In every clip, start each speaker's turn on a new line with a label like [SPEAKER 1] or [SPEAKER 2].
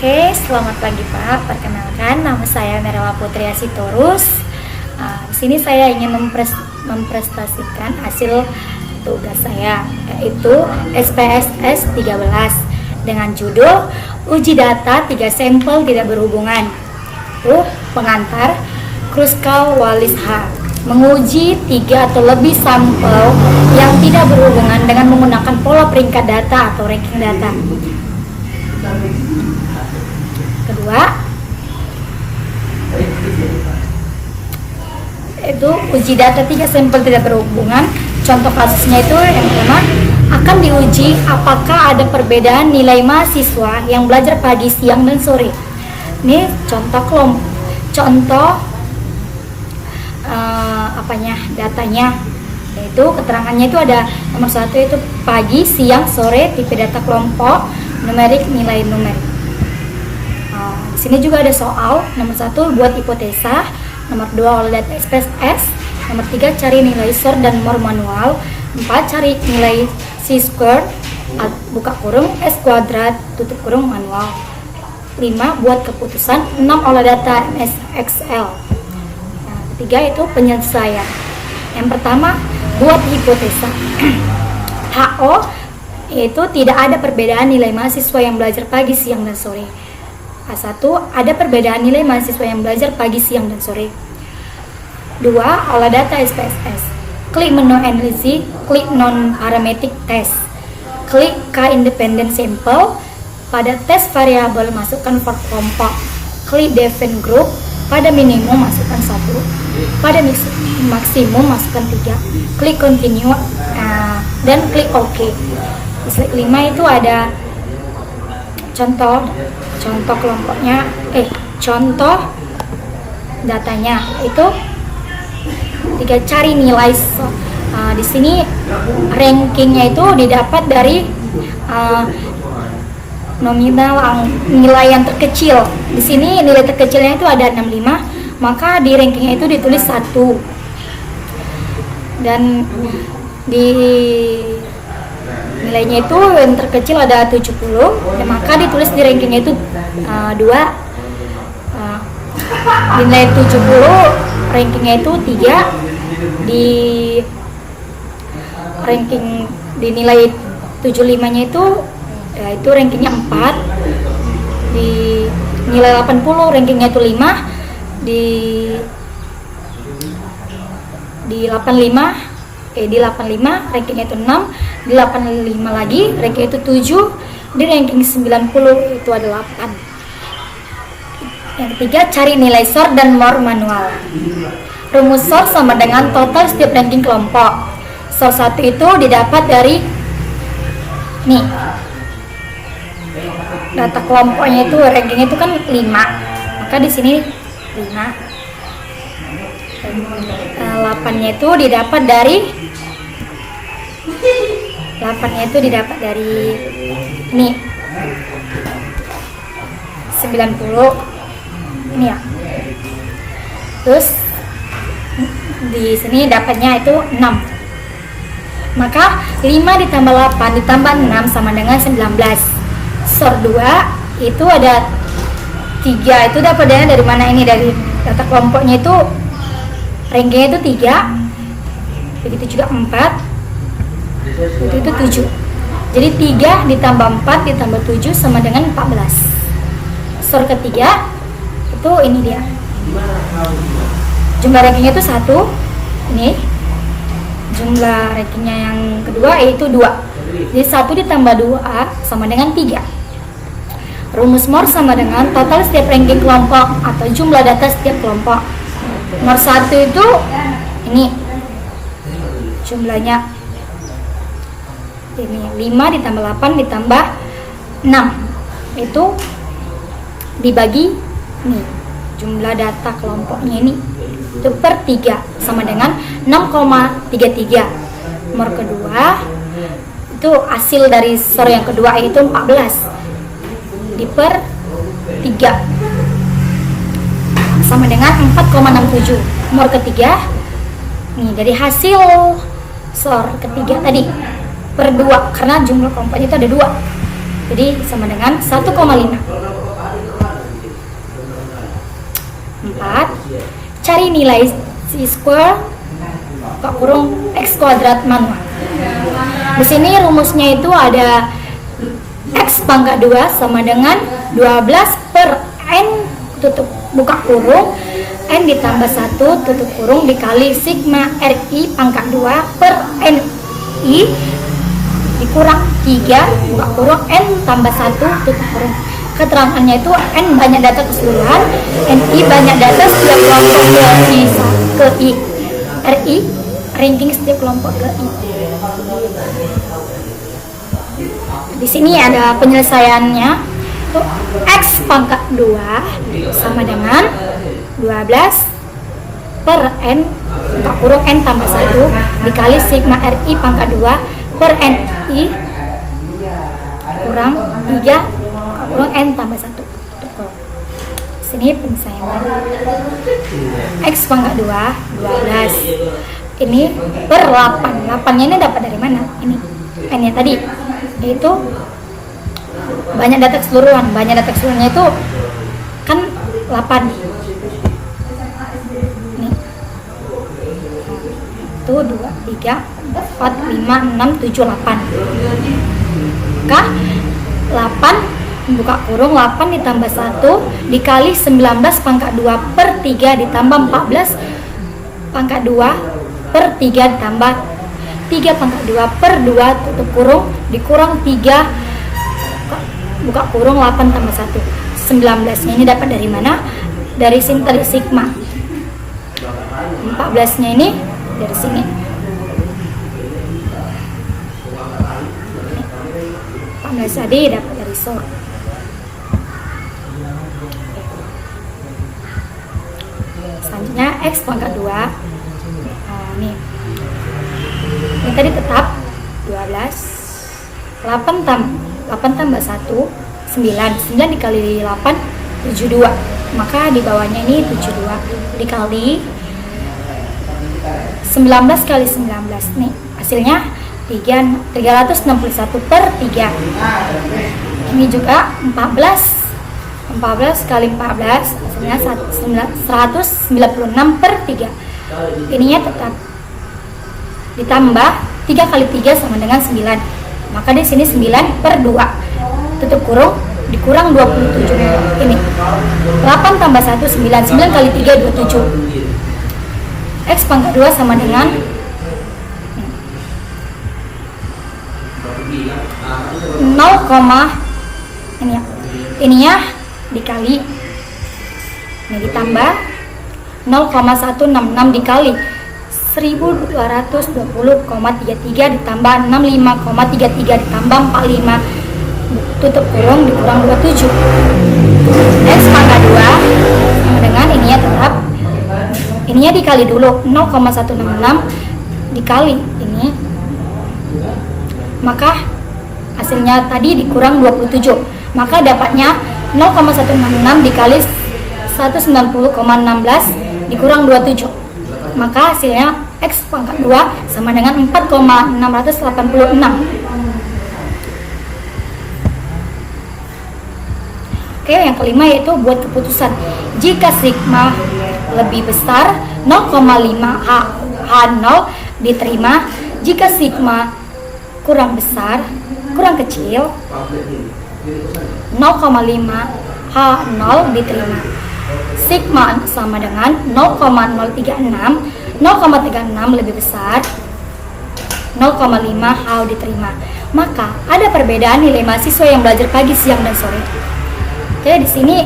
[SPEAKER 1] Oke, selamat pagi Pak. Perkenalkan, nama saya Merela Putri Asitorus. Di sini saya ingin mempresentasikan hasil tugas saya, yaitu SPSS 13 dengan judul Uji Data 3 Sampel Tidak Berhubungan. Itu pengantar Kruskal-Wallis H. Menguji 3 atau lebih sampel yang tidak berhubungan dengan menggunakan pola peringkat data atau ranking data. Kedua, itu uji data 3 sampel tidak berhubungan. Contoh kasusnya itu yang pertama, akan diuji apakah ada perbedaan nilai mahasiswa yang belajar pagi, siang, dan sore. Ini contoh datanya, yaitu keterangannya itu ada nomor 1 itu pagi, siang, sore, tipe data kelompok, numerik, nilai numerik. Di sini juga ada soal nomor 1 buat hipotesa, nomor 2 olah data SPSS, nomor 3 cari nilai SOR dan MOR manual, 4 cari nilai C-square buka kurung S kuadrat tutup kurung manual, 5 buat keputusan, 6 olah data MS Excel. Ketiga itu penyelesaian. Yang pertama buat hipotesa. HO yaitu tidak ada perbedaan nilai mahasiswa yang belajar pagi, siang, dan sore. A1 ada perbedaan nilai mahasiswa yang belajar pagi, siang, dan sore. 2 olah data SPSS. Klik menu analisis, klik non parametric test, klik K independent sample. Pada tes variabel masukkan for kelompok, klik define group. Pada minimum masukkan 1, pada maksimum masukkan 3, klik continue dan klik OK. Di slide 5 itu ada contoh kelompoknya, contoh datanya itu 3 cari nilai. Di sini rankingnya itu didapat dari nominal nilai yang terkecil. Di sini nilai terkecilnya itu ada 65, maka di rankingnya itu ditulis 1. Dan di nilainya itu yang terkecil ada 70, maka ditulis di rankingnya itu 2. Di nilai 70 rankingnya itu 3, di ranking di nilai 75 nya itu itu rankingnya 4, di nilai 80 rankingnya itu 5, di 85 rankingnya itu 6, di 85 lagi rankingnya itu 7, di ranking 90 itu ada 8. Yang ketiga cari nilai SOR dan MOR manual. Rumus SOR sama dengan total setiap ranking kelompok. SOR 1 itu didapat dari data kelompoknya itu rankingnya itu kan 5, maka di sini 5. 8-nya itu didapat dari ini 90 ini ya. Terus di sini dapatnya itu 6. Maka 5 ditambah 8 ditambah 6 sama dengan 19. SOR 2 itu ada 3, itu dapatnya dari mana ini? Dari data kelompoknya itu rankingnya itu 3, begitu juga 4, itu 7. Jadi 3 ditambah 4 ditambah 7 sama dengan 14. SOR ketiga itu ini dia, jumlah rankingnya itu 1. Ini jumlah rankingnya yang kedua yaitu 2. Jadi 1 ditambah 2 sama dengan 3. Rumus MOR sama dengan total setiap ranking kelompok atau jumlah data setiap kelompok. Nomor 1 itu ini jumlahnya ini 5 ditambah 8 ditambah 6 itu dibagi ini jumlah data kelompoknya ini itu per 3 sama dengan 6,33. Nomor kedua itu hasil dari SOR yang kedua itu 14 di per 3 sama dengan 4,67. Nomor ketiga nih dari hasil SOR ketiga tadi per 2 karena jumlah kelompoknya itu ada 2, jadi sama dengan 1,5. 4. Cari nilai C square buka kurung X kuadrat manual. Di sini rumusnya itu ada X pangkat 2 sama dengan 12 per N tutup buka kurung N ditambah 1 tutup kurung dikali sigma RI pangkat 2 per NI dikurang 3 buka kurung N tambah 1 tutup kurung. Keterangannya itu N banyak data keseluruhan, NI banyak data setiap kelompok ke I, RI ranking setiap kelompok ke I. Di sini ada penyelesaiannya. Tuh, X pangkat 2 sama dengan 12 per N buka kurung N tambah 1 dikali sigma RI pangkat 2 per NI kurang 3 kurang N tambah 1. Sini penyelesaiannya. X pangkat 2 12 ini per 8. 8 nya ini dapat dari mana? Ini N nya tadi, yaitu banyak data keseluruhan. Banyak data keseluruhannya itu kan 8 nih. Itu 2, 3, 4, 5, 6, 7, 8. Maka 8 buka kurung 8 ditambah 1 dikali 19 pangkat 2 per 3 ditambah 14 pangkat 2 per 3 ditambah 3 pangkat 2 per 2 tutup kurung dikurang 3 buka kurung 8 tambah 1. 19 nya ini dapat dari mana? Dari sigma. 14 nya ini dari sini. 14 tadi dapat dari SOR. Selanjutnya X pangkat 2. Ini tadi tetap 12 8 tambah 1 9 dikali 8 72, maka di bawahnya ini 72 dikali 19 kali 19 nih hasilnya 361 per 3. Ini juga 14 kali 14 hasilnya 196 per 3. Ininya tetap ditambah 3 kali 3 sama dengan 9, maka di sini 9 per 2 tutup kurung dikurang 27. Ini 8 tambah 1 9 kali 3 27. X pangkat 2 sama dengan ininya dikali ini ditambah 0,166 dikali 1220,33 ditambah 65,33 ditambah 45 tutup kurung dikurang 27. X pangkat 2 sama dengan ininya tetap ininya dikali dulu 0,166 dikali ini, maka hasilnya tadi dikurang 27, maka dapatnya 0,166 dikali 190,16 dikurang 27, maka hasilnya X pangkat 2 sama dengan 4,686. Oke, yang kelima yaitu buat keputusan. Jika sigma lebih besar 0,5 H0 diterima, jika sigma kurang besar, kurang kecil 0,5 H0 diterima. Sigma sama dengan 0,036 lebih besar 0,5 H diterima. Maka ada perbedaan nilai mahasiswa yang belajar pagi, siang, dan sore. Oke, di sini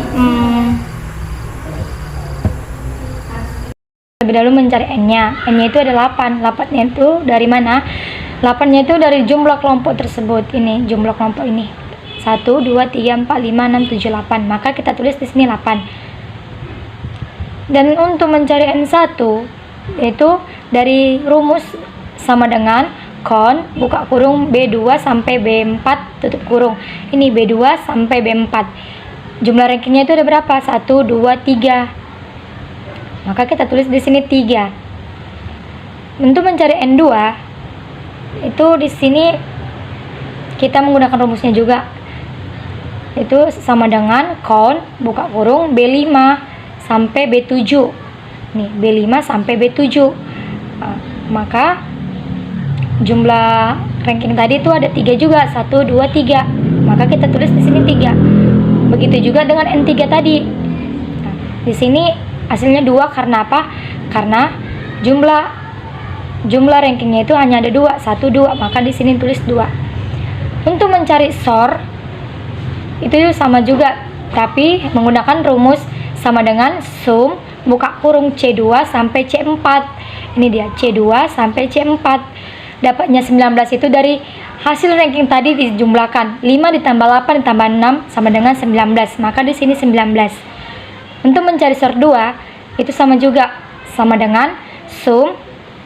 [SPEAKER 1] lebih dahulu mencari N-nya. N-nya itu ada 8. 8-nya itu dari mana? 8-nya itu dari jumlah kelompok tersebut. Ini jumlah kelompok ini. 1 2 3 4 5 6 7 8. Maka kita tulis di sini 8. Dan untuk mencari N1 yaitu dari rumus sama dengan kon buka kurung B2 sampai B4 tutup kurung. Ini B2 sampai B4. Jumlah rankingnya itu ada berapa? 1 2 3. Maka kita tulis di sini 3. Untuk mencari N2 itu di sini kita menggunakan rumusnya juga. Itu sama dengan kon buka kurung B5 sampai B7. Nih, B5 sampai B7. Maka jumlah ranking tadi itu ada 3 juga, 1, 2, 3. Maka kita tulis di sini 3. Begitu juga dengan N3 tadi. Nah, di sini hasilnya 2 karena apa? Karena jumlah rankingnya itu hanya ada 2, 1, 2. Maka di sini tulis 2. Untuk mencari SOR itu sama juga, tapi menggunakan rumus sama dengan sum buka kurung C2 sampai C4. Ini dia C2 sampai C4. Dapatnya 19 itu dari hasil ranking tadi dijumlahkan. 5 ditambah 8 ditambah 6 sama dengan 19. Maka di sini 19. Untuk mencari SOR 2 itu sama juga, sama dengan sum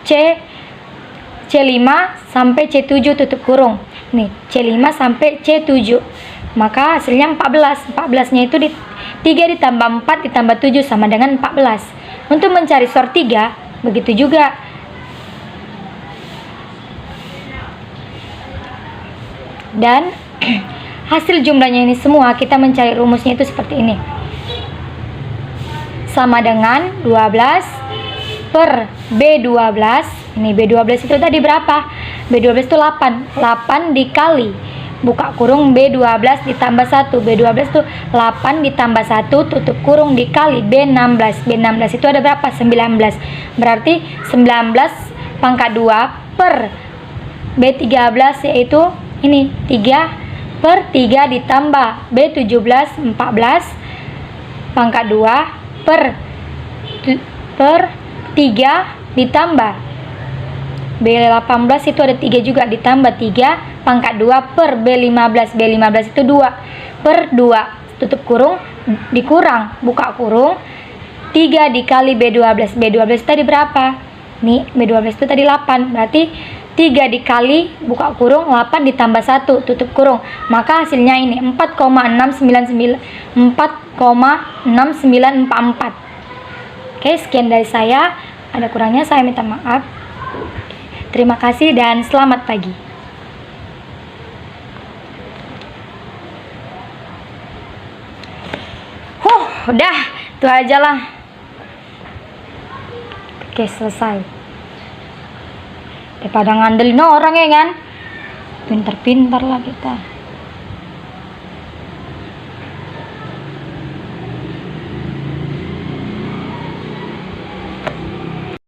[SPEAKER 1] C5 sampai C7 tutup kurung. Nih, C5 sampai C7. Maka hasilnya 14. 14-nya itu 3 ditambah 4 ditambah 7 sama dengan 14. Untuk mencari SOR 3 begitu juga. Dan hasil jumlahnya ini semua kita mencari rumusnya itu seperti ini. Sama dengan 12 per B12. Ini B12 itu tadi berapa? B12 itu 8. 8 dikali buka kurung B12 ditambah 1. B12 itu 8 ditambah 1 tutup kurung dikali B16. B16 itu ada berapa? 19. Berarti 19 pangkat 2 per B13 yaitu ini 3 per 3 ditambah B17 14 pangkat 2 per 3 ditambah B18 itu ada 3 juga ditambah 3 pangkat 2 per B15. B15 itu 2 per 2 tutup kurung dikurang buka kurung 3 dikali B12. B12 itu tadi berapa? Nih, B12 itu tadi 8. Berarti 3 dikali buka kurung 8 ditambah 1 tutup kurung. Maka hasilnya ini 4,6944. Oke, sekian dari saya. Ada kurangnya saya minta maaf. Terima kasih dan selamat pagi. Udah, itu aja lah. Oke, selesai. Daripada ngandelin orang ya kan. Pintar-pintar lah kita.